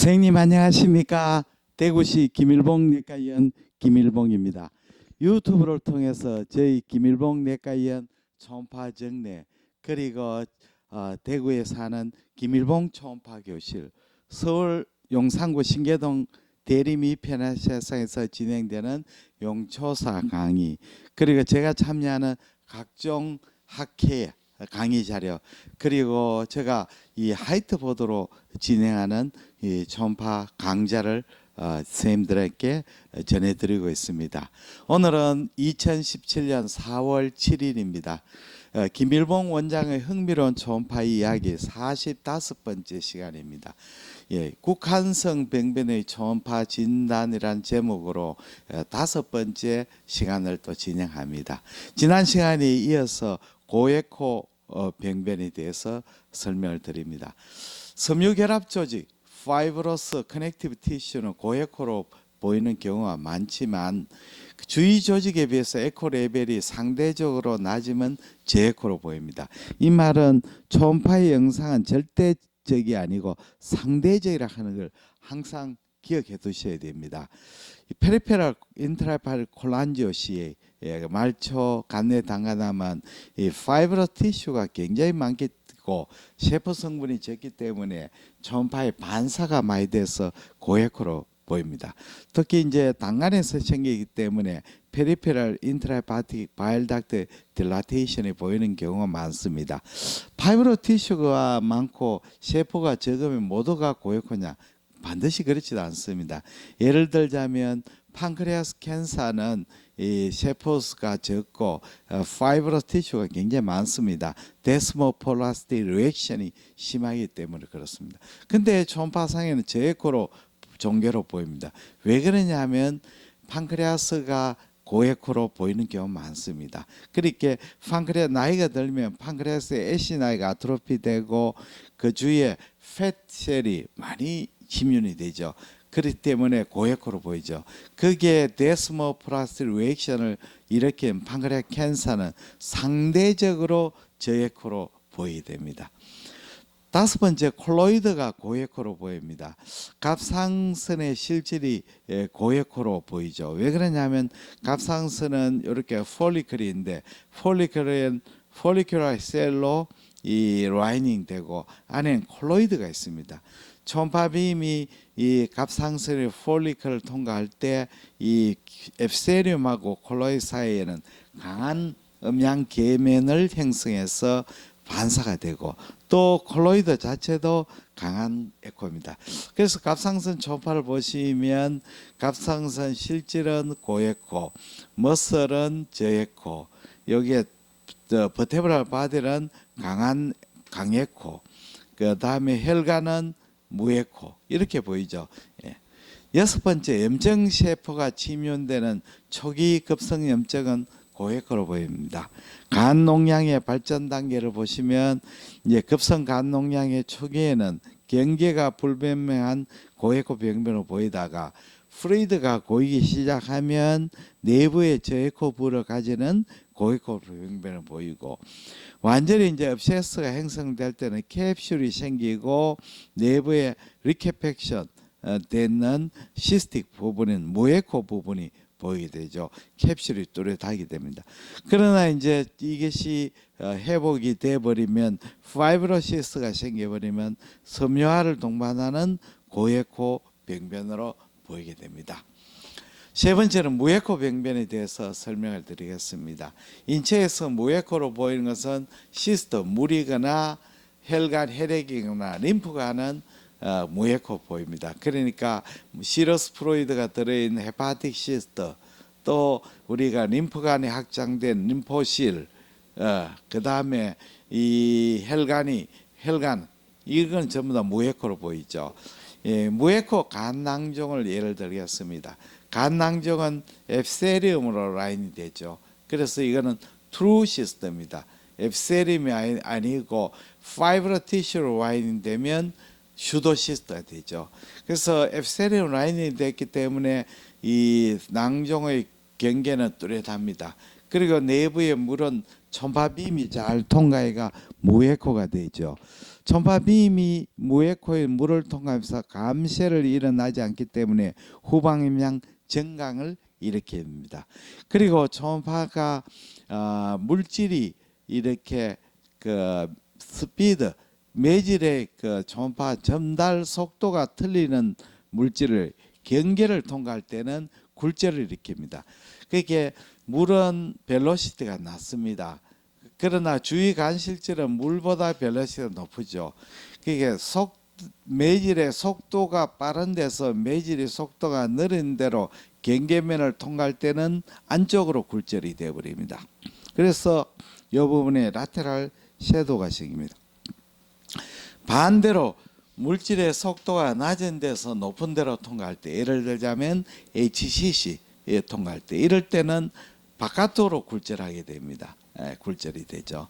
선생님 안녕하십니까? 대구시 김일봉 내과의원 김일봉입니다. 유튜브를 통해서 저희 김일봉 내과의원 초음파 정례 그리고 대구에 사는 김일봉 초음파 교실, 서울 용산구 신계동 대리미 편의세상에서 진행되는 용초사 강의, 그리고 제가 참여하는 각종 학회 강의 자료, 그리고 제가 이 화이트보드로 진행하는 이 초음파 강좌를 선생님들에게 전해드리고 있습니다. 오늘은 2017년 4월 7일입니다. 김일봉 원장의 흥미로운 초음파 이야기 45번째 시간입니다. 국한성 병변의 초음파 진단이란 제목으로 5번째 시간을 또 진행합니다. 지난 시간에 이어서 고에코 병변에 대해서 설명을 드립니다. 섬유결합 조직, 파이브러스 커넥티브 티슈는 고에코로 보이는 경우가 많지만 주위 조직에 비해서 에코 레벨이 상대적으로 낮으면 저에코로 보입니다. 이 말은 초음파의 영상은 절대적이 아니고 상대적이라 하는 걸 항상 기억해 두셔야 됩니다. 페리페럴 인트라팔 콜란지오시에 말초 간내 당간암은 이 파이브러 티슈가 굉장히 많고 세포 성분이 적기 때문에 초음파의 반사가 많이 돼서 고에코로 보입니다. 특히 이제 당간에서 생기기 때문에 페리페럴 인트라헤파틱 바일 닥트 딜라테이션이 보이는 경우가 많습니다. 파이브러 티슈가 많고 세포가 적으면 모두가 고에코냐? 반드시 그렇지도 않습니다. 예를 들자면 판크레아스 캔서는 이 세포수가 적고 파이브러스 티슈가 굉장히 많습니다. 데스모폴라스틱 리액션이 심하기 때문에 그렇습니다. 근데 초음파상에는 저에코로 종괴로 보입니다. 왜 그러냐 하면 판크레아스가 고에코로 보이는 경우 많습니다. 그렇게 판크레아스 나이가 들면 판크레아스의 애시나이가 아트로피되고 그 주위에 팻셀이 많이 침윤이 되죠. 그렇기 때문에 고에코로 보이죠. 그게 데스모플라스틱 리액션을 일으킨 판크레아스 캔서는 상대적으로 저에코로 보이게 됩니다. 5번째, 콜로이드가 고에코로 보입니다. 갑상선의 실질이 고에코로 보이죠. 왜 그러냐면 갑상선은 이렇게 폴리클인데 폴리큘러 셀로 이 라이닝 되고 안에는 콜로이드가 있습니다. 초음파빔이 이 갑상선의 폴리클을 통과할 때 이 앱세리움하고 콜로이드 사이에는 강한 음양 계면을 형성해서 반사가 되고 또 콜로이드 자체도 강한 에코입니다. 그래서 갑상선 초음파를 보시면 갑상선 실질은 고에코, 머슬은 저에코, 여기에 버테브랄 바디는 강에코, 그 다음에 혈관은 무에코, 이렇게 보이죠. 6번째, 염증세포가 침윤되는 초기 급성 염증은 고에코로 보입니다. 간 농양의 발전 단계를 보시면 이제 급성 간 농양의 초기에는 경계가 불분명한 고에코 병변으로 보이다가 프루이드가 고이기 시작하면 내부에 저에코 부를 가지는 고에코 병변을 보이고, 완전히 이제 읍세스가 형성될 때는 캡슐이 생기고 내부에 리케펙션 되는 시스틱 부분인 무에코 부분이 보이게 되죠. 캡슐이 뚜렷하게 됩니다. 그러나 이제 이것이 회복이 돼버리면 파이브로시스가 생겨버리면 섬유화를 동반하는 고에코 병변으로 보이게 됩니다. 세 번째는 무에코 병변에 대해서 설명을 드리겠습니다. 인체에서 무에코로 보이는 것은 시스트, 물이거나 혈관, 혈액이거나 림프관은 무에코 보입니다. 그러니까 시러스 프로이드가 들어있는 헤파틱 시스트, 또 우리가 림프관에 확장된 림포실, 그 다음에 이 혈관, 이건 전부 다 무에코로 보이죠. 무에코 간낭종을 예를 들겠습니다. 간낭종은 앱세리움으로 라인이 되죠. 그래서 이거는 트루 시스템입니다. 앱세리움이 아니고 파이브러 티슈로 라인이 되면 슈도시스트가 되죠. 그래서 앱세리움 라인이 됐기 때문에 이 낭종의 경계는 뚜렷합니다. 그리고 내부의 물은 초음파빔이 잘 통과해가 무에코가 되죠. 초음파빔이 무에코의 물을 통하면서 감쇄를 일어나지 않기 때문에 후방음량 정강을 일으키게 됩니다. 그리고 초음파가 물질이 이렇게 그 스피드 매질의 그 초음파 전달 속도가 틀리는 물질을 경계를 통과할 때는 굴절을 일으킵니다. 그게 물은 벨로시티가 낮습니다. 그러나 주위 간실질은 물보다 벨로시티가 높죠. 그게 매질의 속도가 빠른 데서 매질의 속도가 느린 대로 경계면을 통과할 때는 안쪽으로 굴절이 되어버립니다. 그래서 이 부분에 라테랄 섀도우가 생깁니다. 반대로 물질의 속도가 낮은 데서 높은 데로 통과할 때, 예를 들자면 HCC에 통과할 때, 이럴 때는 바깥으로 굴절하게 됩니다. 굴절이 되죠.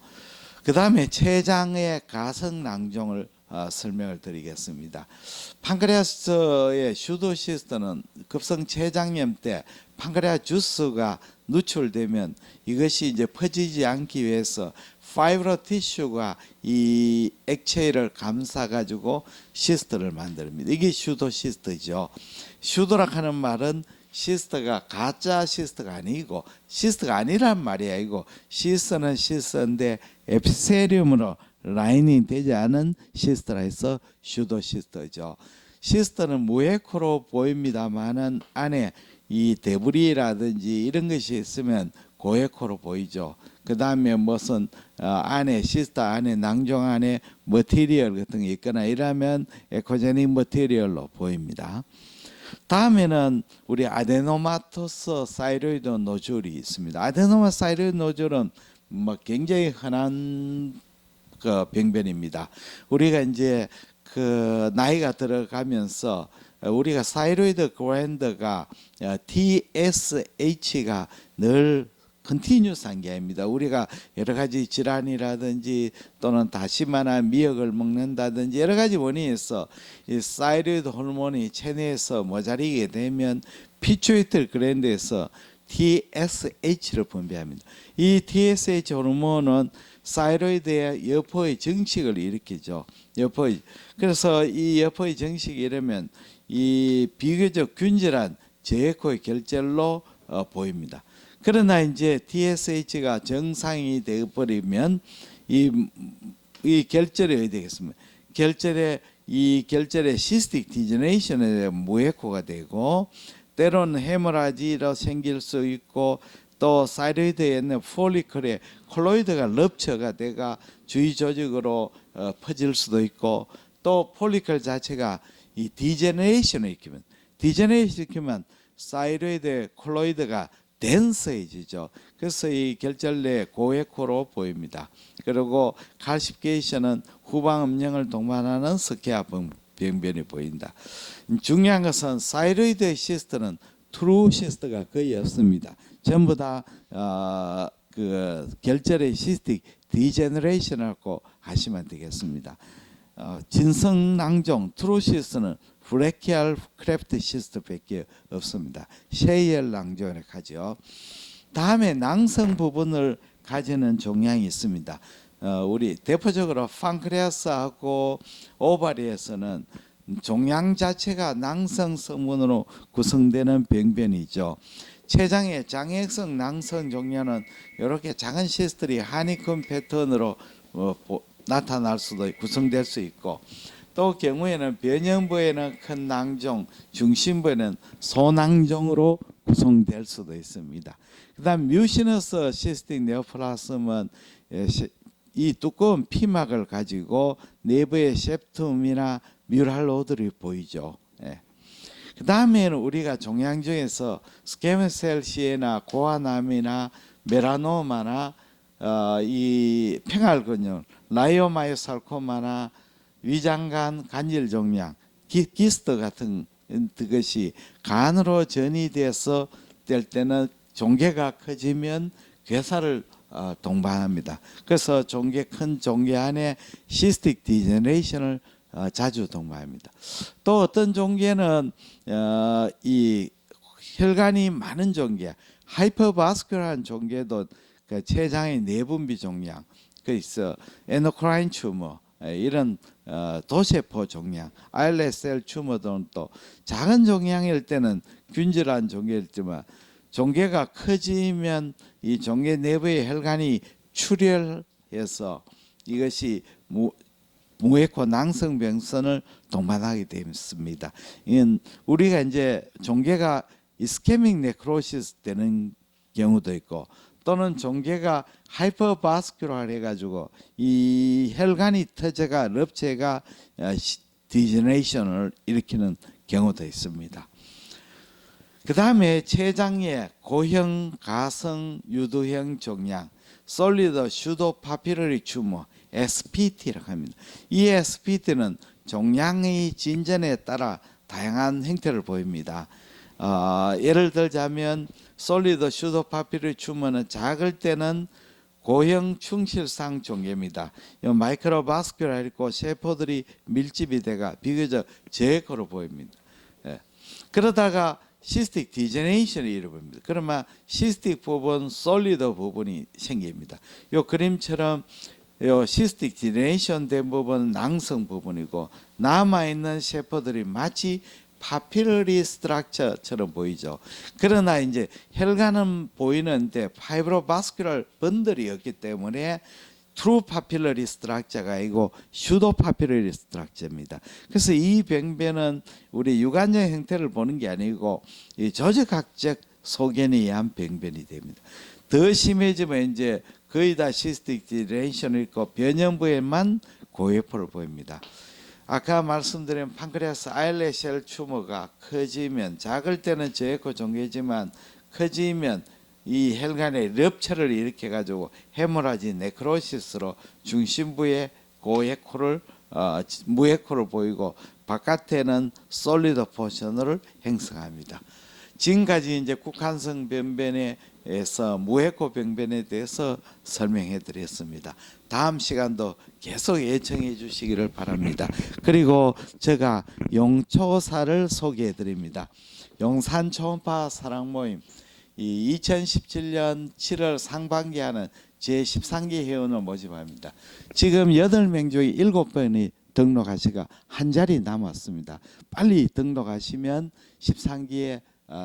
그 다음에 췌장의 가성 낭종을 설명을 드리겠습니다. 판크레아스의 슈도시스트는 급성 췌장염 때 판크레아 주스가 누출되면 이것이 이제 퍼지지 않기 위해서 파이브로 티슈가 이 액체를 감싸 가지고 시스트를 만듭니다. 이게 슈도시스트죠. 슈도라 하는 말은 시스트가 가짜 시스트가 아니고 시스트가 아니란 말이 아니고 시스트는 시스트인데 에피세리움으로 라이닝 되지 않은 시스트라 해서 슈도시스트죠. 시스트는 무에코로 보입니다만은 안에 이 데브리라든지 이런 것이 있으면 고에코로 보이죠. 그 다음에 무슨 안에 시스트 안에 낭종 안에 머티리얼 같은 게 있거나 이러면 에코제닉 머티리얼로 보입니다. 다음에는 우리 아데노마토스 사이로이드 노즐이 있습니다. 아데노마 사이로이드 노즐은 뭐 굉장히 흔한 그 병변입니다. 우리가 이제 그 나이가 들어가면서 우리가 사이로이드 글랜드가 TSH가 늘 컨티뉴스한 게 아닙니다. 우리가 여러 가지 질환이라든지 또는 다시마나 미역을 먹는다든지 여러 가지 원인에서 이 사이로이드 호르몬이 체내에서 모자리게 되면 피추이터리 글랜드에서 TSH를 분비합니다. 이 TSH 호르몬은 사이로이드의 여포의 정식을 일으키죠. 여포의. 그래서 이 여포의 정식이 이러면 이 비교적 균질한 저에코의 결절로 보입니다. 그러나 이제 TSH가 정상이 되어버리면 이 결절이 어디 되겠습니까? 결절의 시스틱 디제너레이션에 무에코가 되고 때로는 헤모라지로 생길 수 있고 또 사이로이드에 있는 폴리클에 콜로이드가 럽처가 돼가 주위 조직으로 퍼질 수도 있고 또 폴리클 자체가 이 디제너레이션을 일으키면 사이로이드 콜로이드가 덴서해지죠. 그래서 이 결절 내 고에코로 보입니다. 그리고 칼시피케이션은 후방 음영을 동반하는 스케아 병변이 보인다. 중요한 것은 사이로이드 시스트는 트루 시스트가 거의 없습니다. 전부 다 그 결절의 시스틱 디제너레이션이라고 하시면 되겠습니다. 진성낭종 트루 시스트는 브레키알 크래프트 시스트밖에 없습니다. 셰이얼 낭종을 가죠. 다음에 낭성 부분을 가지는 종양이 있습니다. 우리 대표적으로 판크레아스하고 오바리에서는 종양 자체가 낭성 성분으로 구성되는 병변이죠. 췌장의 장액성 낭성 종양은 이렇게 작은 시스트들이 하니콤 패턴으로 나타날 수도 구성될 수 있고 또 경우에는 변형부에는 큰 낭종, 중심부에는 소낭종으로 구성될 수도 있습니다. 그다음 뮤시너스 시스틱 네오플라즘은 이 두꺼운 피막을 가지고 내부의 septum이나 뮤랄로드를 보이죠. 그 다음에는 우리가 종양 중에서 스퀘머셀 시에나 고아남이나 멜라노마나 이 팽알근육, 라이오마이오살코마나 위장간 간질 종양, 기스트 같은 것이 간으로 전이돼서 될 때는 종괴가 커지면 괴사를 동반합니다. 그래서 큰 종괴 안에 시스틱 디제너레이션을 자주 동반합니다. 또 어떤 종괴는 이 혈관이 많은 종괴, 하이퍼바스큘러한 종괴도 그 췌장의 내분비 종양, 그 있어 에너크라인 튜머, 이런 도세포 종양, 아일렛셀 튜머들은 또 작은 종양일 때는 균질한 종괴일지만 종괴가 커지면 이 종괴 내부의 혈관이 출혈해서 이것이 무에코 낭성병선을 동반하게 됩니다. 이건 우리가 이제 종괴가 이스케믹 네크로시스 되는 경우도 있고 또는 종괴가 하이퍼바스큘라 해가지고 이 혈관이 터져가 럽체가 디제너레이션을 일으키는 경우도 있습니다. 그 다음에 췌장의 고형 가성 유두형 종양 솔리드 슈도 파피러리 튜머 SPT라고 합니다. 이 SPT는 종양의 진전에 따라 다양한 형태를 보입니다. 예를 들자면 솔리드 슈도 파피러리 튜머는 작을 때는 고형 충실상 종괴입니다. 마이크로바스큘라 있고 세포들이 밀집이 돼가 비교적 제거로 보입니다. 그러다가 시스틱 디제네이션이 일어납니다. 그러면 시스틱 부분, 솔리드 부분이 생깁니다. 이 그림처럼 요 시스틱 디제네이션 된 부분은 낭성 부분이고 남아있는 세포들이 마치 파피러리 스트럭처처럼 보이죠. 그러나 이제 혈관은 보이는데 파이브로바스큘러 번들이 없기 때문에 트루 파필러리 스트럭처가 아니고 슈도 파필러리 스트럭처입니다. 그래서 이 병변은 우리 유관적 형태를 보는 게 아니고 이 조직학적 소견에 의한 병변이 됩니다. 더 심해지면 이제 거의 다 시스틱 디레이션이 있고 변형부에만 고회포를 보입니다. 아까 말씀드린 판크레아스 아일렛셀 튜머가 커지면 작을 때는 저에코 종괴지만 커지면 이 혈관에 럽체를 일으켜 가지고 헤모라지 네크로시스로 중심부에 고에코를 무에코를 보이고 바깥에는 솔리드 포션을 형성합니다. 지금까지 이제 국한성 병변에서 무에코 병변에 대해서 설명해 드렸습니다. 다음 시간도 계속 예청해 주시기를 바랍니다. 그리고 제가 용초사를 소개해 드립니다. 용산 초음파 사랑 모임 이 2017년 7월 상반기 하는 제13기 회원을 모집합니다. 지금 8명 중에 7번이 등록하시가 한 자리 남았습니다. 빨리 등록하시면 13기에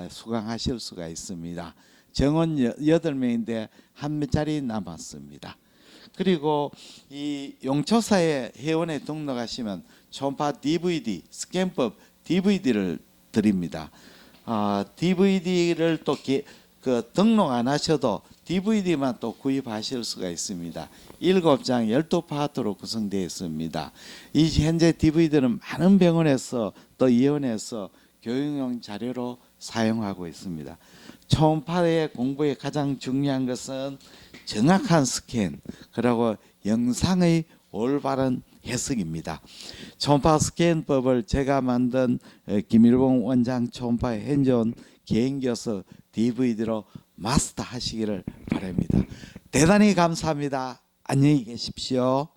수강하실 수가 있습니다. 정원 8명인데 한 자리 남았습니다. 그리고 이 용초사의 회원에 등록하시면 초음파 DVD, 스캔법 DVD를 드립니다. DVD를 또 등록 안 하셔도 DVD만 또 구입하실 수가 있습니다. 7장 12파트로 구성되어 있습니다. 이 현재 DVD는 많은 병원에서 또 의원에서 교육용 자료로 사용하고 있습니다. 초음파의 공부에 가장 중요한 것은 정확한 스캔 그리고 영상의 올바른 해석입니다. 초음파 스캔법을 제가 만든 김일봉 원장 초음파 핸즈온 개인교수 DVD로 마스터하시기를 바랍니다. 대단히 감사합니다. 안녕히 계십시오.